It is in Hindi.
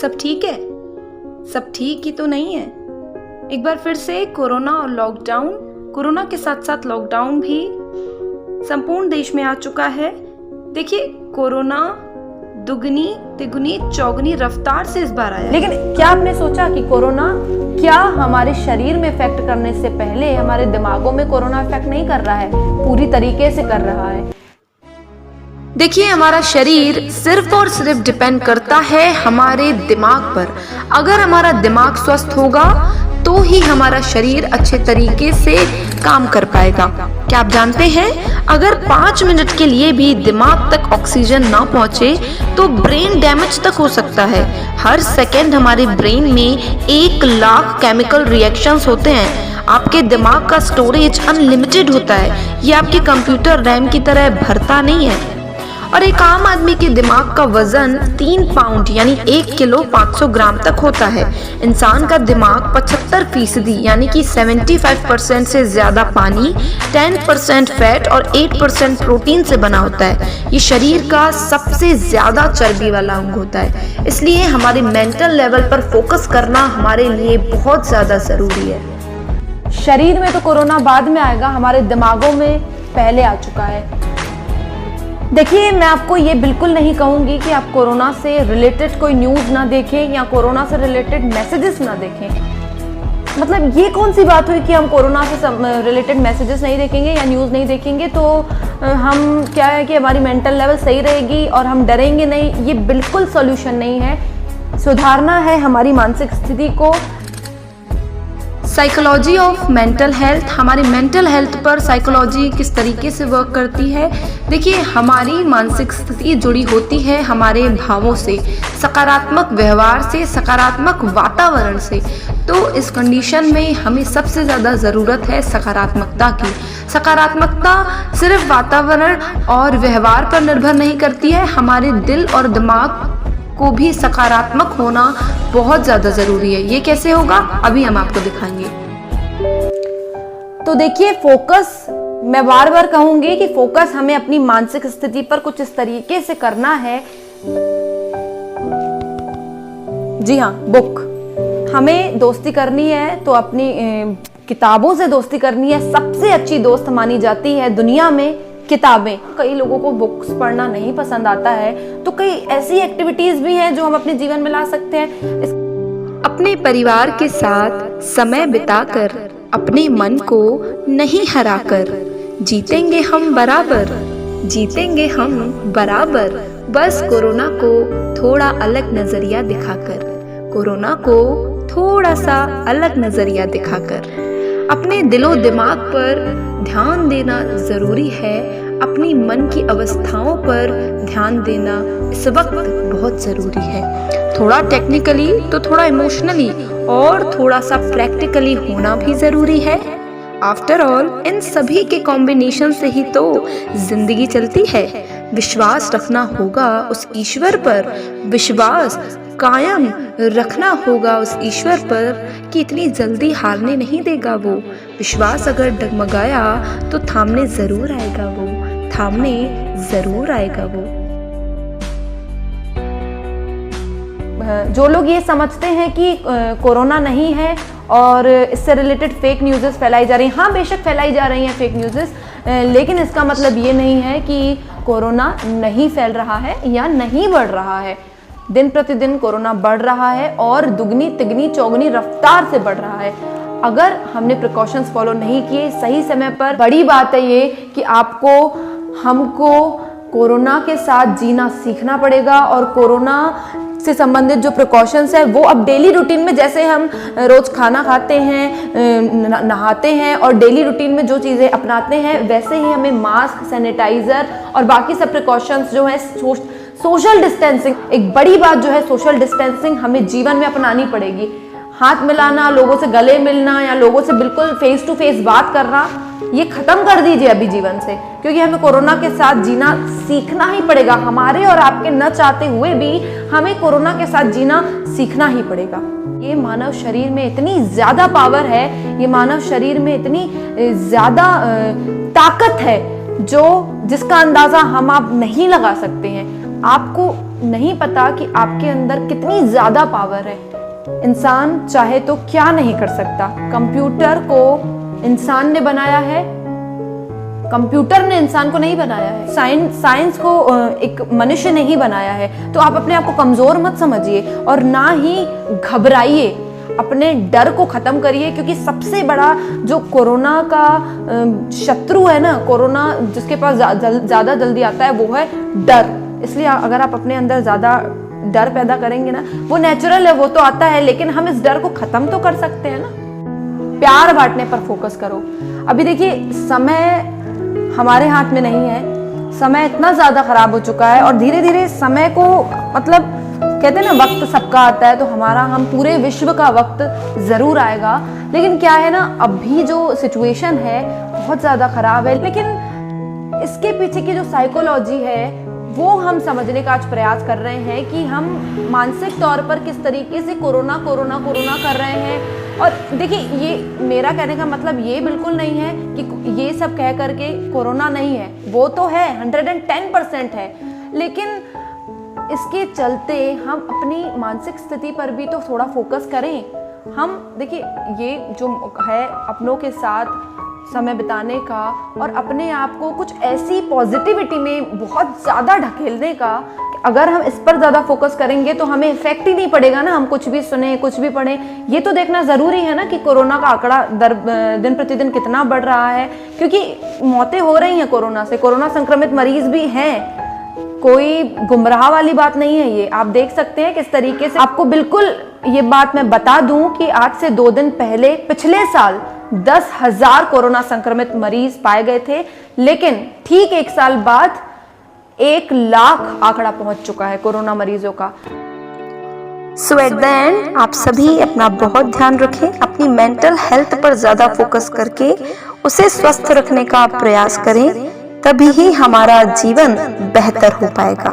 सब ठीक है? सब ठीक ही तो नहीं है। एक बार फिर से कोरोना और लॉकडाउन, कोरोना के साथ साथ लॉकडाउन भी संपूर्ण देश में आ चुका है। देखिए, कोरोना दुगनी तिगुनी चौगनी रफ्तार से इस बार आया। लेकिन क्या आपने सोचा कि कोरोना क्या हमारे शरीर में इफेक्ट करने से पहले हमारे दिमागों में कोरोना इफेक्ट नहीं कर रहा है, पूरी तरीके से कर रहा है। देखिए, हमारा शरीर सिर्फ और सिर्फ डिपेंड करता है हमारे दिमाग पर। अगर हमारा दिमाग स्वस्थ होगा तो ही हमारा शरीर अच्छे तरीके से काम कर पाएगा। क्या आप जानते हैं, अगर 5 मिनट के लिए भी दिमाग तक ऑक्सीजन ना पहुंचे तो ब्रेन डैमेज तक हो सकता है। हर सेकेंड हमारे ब्रेन में 1 लाख केमिकल रिएक्शंस होते हैं। आपके दिमाग का स्टोरेज अनलिमिटेड होता है, ये आपके कंप्यूटर रैम की तरह भरता नहीं है। और एक आम आदमी के दिमाग का वजन 3 पाउंड यानी 1 किलो 500 ग्राम तक होता है। इंसान का दिमाग 75% यानी कि 75% से ज्यादा पानी, 10% फैट और 8% प्रोटीन से बना होता है। ये शरीर का सबसे ज्यादा चर्बी वाला अंग होता है, इसलिए हमारे मेंटल लेवल पर फोकस करना हमारे लिए बहुत ज्यादा जरूरी है। शरीर में तो कोरोना बाद में आएगा, हमारे दिमागों में पहले आ चुका है। देखिए, मैं आपको ये बिल्कुल नहीं कहूँगी कि आप कोरोना से रिलेटेड कोई न्यूज़ ना देखें या कोरोना से रिलेटेड मैसेजेस ना देखें। मतलब ये कौन सी बात हुई कि हम कोरोना से रिलेटेड मैसेजेस नहीं देखेंगे या न्यूज़ नहीं देखेंगे तो हम क्या है कि हमारी मेंटल लेवल सही रहेगी और हम डरेंगे नहीं। ये बिल्कुल सॉल्यूशन नहीं है। सुधारना है हमारी मानसिक स्थिति को। साइकोलॉजी ऑफ मेंटल हेल्थ, हमारी मेंटल हेल्थ पर साइकोलॉजी किस तरीके से वर्क करती है। देखिए, हमारी मानसिक स्थिति जुड़ी होती है हमारे भावों से, सकारात्मक व्यवहार से, सकारात्मक वातावरण से। तो इस कंडीशन में हमें सबसे ज़्यादा ज़रूरत है सकारात्मकता की। सकारात्मकता सिर्फ वातावरण और व्यवहार पर निर्भर नहीं करती है, हमारे दिल और दिमाग को भी सकारात्मक होना बहुत ज़्यादा ज़रूरी है। ये कैसे होगा, अभी हम आपको दिखाएंगे। तो देखिए, फोकस, मैं बार बार कहूंगी कि फोकस हमें अपनी मानसिक स्थिति पर कुछ इस तरीके से करना है। जी हाँ, बुक, हमें दोस्ती करनी है तो अपनी किताबों से दोस्ती करनी है। सबसे अच्छी दोस्त मानी जाती है दुनिया में किताबें। कई लोगों को बुक्स पढ़ना नहीं पसंद आता है, तो कई ऐसी एक्टिविटीज भी हैं जो हम अपने जीवन में ला सकते हैं। अपने परिवार के साथ समय बिताकर, अपने मन को नहीं हराकर, जीतेंगे हम बराबर, जीतेंगे हम बराबर। बस कोरोना को थोड़ा अलग नजरिया दिखाकर, कोरोना को थोड़ा सा अलग नजरिया दिखाकर। अपने दिलो दिमाग पर ध्यान देना जरूरी है, अपनी मन की अवस्थाओं पर ध्यान देना इस वक्त बहुत जरूरी है। थोड़ा टेक्निकली तो थोड़ा इमोशनली और थोड़ा सा प्रैक्टिकली होना भी जरूरी है। आफ्टर ऑल, इन सभी के कॉम्बिनेशन से ही तो जिंदगी चलती है। विश्वास रखना होगा उस ईश्वर पर, विश्वास कायम रखना होगा उस ईश्वर पर कि इतनी जल्दी हारने नहीं देगा वो। विश्वास अगर डगमगाया तो थामने जरूर आएगा वो, थामने जरूर आएगा वो। जो लोग ये समझते हैं कि कोरोना नहीं है और इससे रिलेटेड फेक न्यूज़ेस फैलाई जा रही हैं, हाँ बेशक फैलाई जा रही हैं फेक न्यूज़ेस, लेकिन इसका मतलब ये नहीं है कि कोरोना नहीं फैल रहा है या नहीं बढ़ रहा है। दिन प्रतिदिन कोरोना बढ़ रहा है और दुगनी तिगनी चौगनी रफ्तार से बढ़ रहा है। अगर हमने प्रिकॉशंस फॉलो नहीं किए सही समय पर, बड़ी बात है ये कि हमको कोरोना के साथ जीना सीखना पड़ेगा। और कोरोना से संबंधित जो प्रिकॉशंस है वो अब डेली रूटीन में, जैसे हम रोज खाना खाते हैं, नहाते हैं और डेली रूटीन में जो चीज़ें अपनाते हैं, वैसे ही हमें मास्क, सैनिटाइजर और बाकी सब प्रिकॉशंस जो है, सोशल डिस्टेंसिंग, एक बड़ी बात जो है सोशल डिस्टेंसिंग हमें जीवन में अपनानी पड़ेगी। हाथ मिलाना, लोगों से गले मिलना या लोगों से बिल्कुल फेस टू फेस बात करना, ये खत्म कर दीजिए अभी जीवन से, क्योंकि हमें कोरोना के साथ जीना सीखना ही पड़ेगा। हमारे और आपके न चाहते हुए भी हमें कोरोना के साथ जीना सीखना ही पड़ेगा। ये मानव शरीर में इतनी ज्यादा पावर है, ये मानव शरीर में इतनी ज्यादा ताकत है जिसका अंदाजा हम आप नहीं लगा सकते हैं। आपको नहीं पता कि आपके अंदर कितनी ज़्यादा पावर है। इंसान चाहे तो क्या नहीं कर सकता। कंप्यूटर को इंसान ने बनाया है, कंप्यूटर ने इंसान को नहीं बनाया है। साइंस को एक मनुष्य ने ही बनाया है। तो आप अपने आप को कमज़ोर मत समझिए और ना ही घबराइए, अपने डर को ख़त्म करिए, क्योंकि सबसे बड़ा जो कोरोना का शत्रु है ना, कोरोना जिसके पास ज़्यादा जल्दी आता है वो है डर। इसलिए अगर आप अपने अंदर ज़्यादा डर पैदा करेंगे ना, वो नेचुरल है, वो तो आता है, लेकिन हम इस डर को ख़त्म तो कर सकते हैं ना। प्यार बांटने पर फोकस करो। अभी देखिए, समय हमारे हाथ में नहीं है। समय इतना ज़्यादा ख़राब हो चुका है और धीरे धीरे समय को, मतलब कहते हैं ना, वक्त सबका आता है, तो हम पूरे विश्व का वक्त ज़रूर आएगा। लेकिन क्या है ना, अभी जो सिचुएशन है बहुत ज़्यादा ख़राब है, लेकिन इसके पीछे की जो साइकोलॉजी है वो हम समझने का आज प्रयास कर रहे हैं कि हम मानसिक तौर पर किस तरीके से कोरोना कर रहे हैं। और देखिए, ये मेरा कहने का मतलब ये बिल्कुल नहीं है कि ये सब कह करके कोरोना नहीं है, वो तो है, 110% है, लेकिन इसके चलते हम अपनी मानसिक स्थिति पर भी तो थोड़ा फोकस करें। हम देखिए, ये जो है अपनों के साथ समय बिताने का और अपने आप को कुछ ऐसी पॉजिटिविटी में बहुत ज़्यादा ढकेलने का, अगर हम इस पर ज़्यादा फोकस करेंगे तो हमें इफेक्ट ही नहीं पड़ेगा ना। हम कुछ भी सुने, कुछ भी पढ़ें, ये तो देखना ज़रूरी है ना कि कोरोना का आंकड़ा दिन प्रतिदिन कितना बढ़ रहा है, क्योंकि मौतें हो रही हैं कोरोना से, कोरोना संक्रमित मरीज भी हैं। कोई गुमराह वाली बात नहीं है ये। आप देख सकते हैं किस तरीके से। आपको बिल्कुल ये बात मैं बता दूं कि आज से 2 दिन पहले पिछले साल 10,000 कोरोना संक्रमित मरीज पाए गए थे, लेकिन ठीक 1 साल बाद 1 लाख आंकड़ा पहुंच चुका है कोरोना मरीजों का। सो एट द एंड, आप सभी अपना बहुत ध्यान रखें, अपनी मेंटल हेल्थ पर ज़्यादा फोकस करके उसे स्वस्थ रखने का प्रयास करें, तभी ही हमारा जीवन बेहतर हो पाएगा।